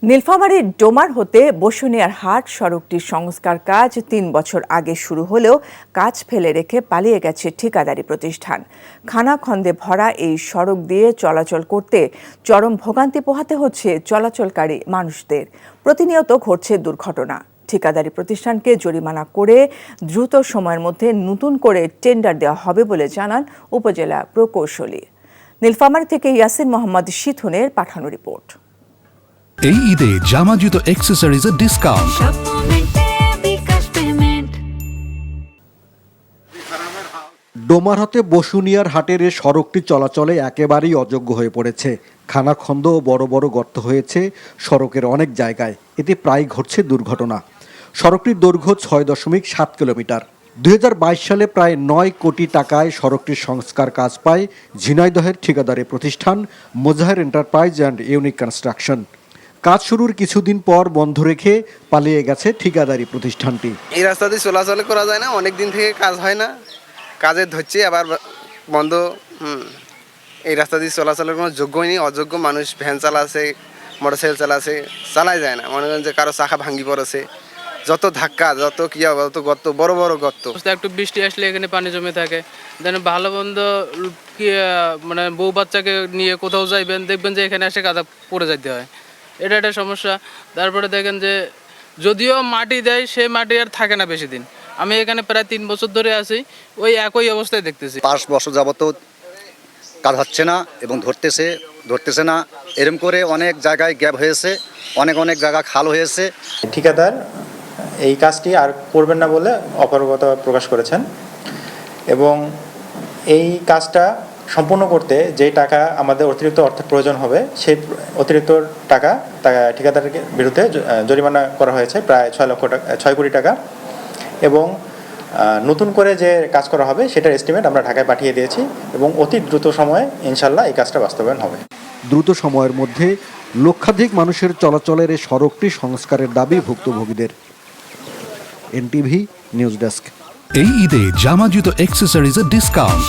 নীলফামারীর ডোমার হতে বসুনিয়ার হাট সড়কটির সংস্কার কাজ ৩ বছর আগে শুরু হলেও কাজ ফেলে রেখে পালিয়ে গেছে ঠিকাদারি প্রতিষ্ঠান। খানাখন্দে ভরা এই সড়ক দিয়ে চলাচল করতে চরম ভোগান্তি পোহাতে হচ্ছে চলাচলকারী মানুষদের। প্রতিনিয়ত ঘটছে দুর্ঘটনা। ঠিকাদারি প্রতিষ্ঠানকে জরিমানা করে দ্রুত সময়ের মধ্যে নতুন করে টেন্ডার দেওয়া হবে বলে জানান উপজেলা প্রকৌশলী। নীলফামারী থেকে ইয়াসিন মোহাম্মদ শিথুনের পাঠানো রিপোর্ট। এই ঈদে জামা জুতো অ্যাক্সেসরিজের ডিসকাউন্ট। ডোমার হতে বসুনিয়ার হাটের এ সড়কটি চলাচলে একেবারেই অযোগ্য হয়ে পড়েছে। খানাখন্দ ও বড় বড় গর্ত হয়েছে সড়কের অনেক জায়গায়। এতে প্রায় ঘটছে দুর্ঘটনা। সড়কটির দৈর্ঘ্য ৬.৭ কিলোমিটার। ২০২২ সালে প্রায় ৯ কোটি টাকায় সড়কটির সংস্কার কাজ পায় ঝিনাইদহের ঠিকাদারি প্রতিষ্ঠান Mozaher enterprise and unique construction. কাজ শুরুর কিছুদিন পর বন্ধ রেখে পালিয়ে গেছে ঠিকাদারি প্রতিষ্ঠানটি। এই রাস্তা দিয়ে চলাচল করা যায় না, অনেক দিন থেকে কাজ হয় না, কাজের ধরছে আবার বন্ধ। এই রাস্তা দিয়ে চলাচলের কোনো যোগ্যই নেই, অযোগ্য মানুষ ভ্যান চালাছে, মোটরসাইকেল চালাছে, চালাই যায় না। মনে করেন যে কারো চাকা ভাঙ্গি পড়েছে, যত ধাক্কা, যত কি যত গর্ত, বড় বড় গর্ত। একটু বৃষ্টি আসলে এখানে পানি জমে থাকে। দেন ভালো মন্দ কি মানে বউ বাচ্চাকে নিয়ে কোথাও যাইবেন, দেখবেন যে এখানে এসে কাদা পড়ে যেতে হয়, এটা একটা সমস্যা। তারপরে দেখেন যে যদিও মাটি দেয়, সে মাটি আর থাকে না বেশি দিন। আমি এখানে প্রায় ৩ বছর ধরে আছি, ওই একই অবস্থায় দেখতেছি। ৫ বছর যাবত কাজ হচ্ছে না এবং ধরতেছে না, এরকম করে অনেক জায়গায় গ্যাপ হয়েছে, অনেক জায়গা খাল হয়েছে। ঠিকাদার এই কাজটি আর করবেন না বলে অপারগতা প্রকাশ করেছেন এবং এই কাজটা সম্পূর্ণ করতে যে টাকা আমাদের অতিরিক্ত অর্থের প্রয়োজন হবে, সেই অতিরিক্ত টাকা ঠিকাদারের বিরুদ্ধে জরিমানা করা হয়েছে প্রায় ৬ কোটি টাকা। এবং নতুন করে যে কাজ করা হবে সেটার এস্টিমেট আমরা ঢাকায় পাঠিয়ে দিয়েছি এবং অতি দ্রুত সময়ে ইনশাল্লাহ এই কাজটা বাস্তবায়ন হবে। দ্রুত সময়ের মধ্যে লক্ষাধিক মানুষের চলাচলের এই সড়কটি সংস্কারের দাবি ভুক্তভোগীদের। NTV news desk. এই ঈদে জামা জুতো অ্যাক্সেসরিজের ডিসকাউন্ট।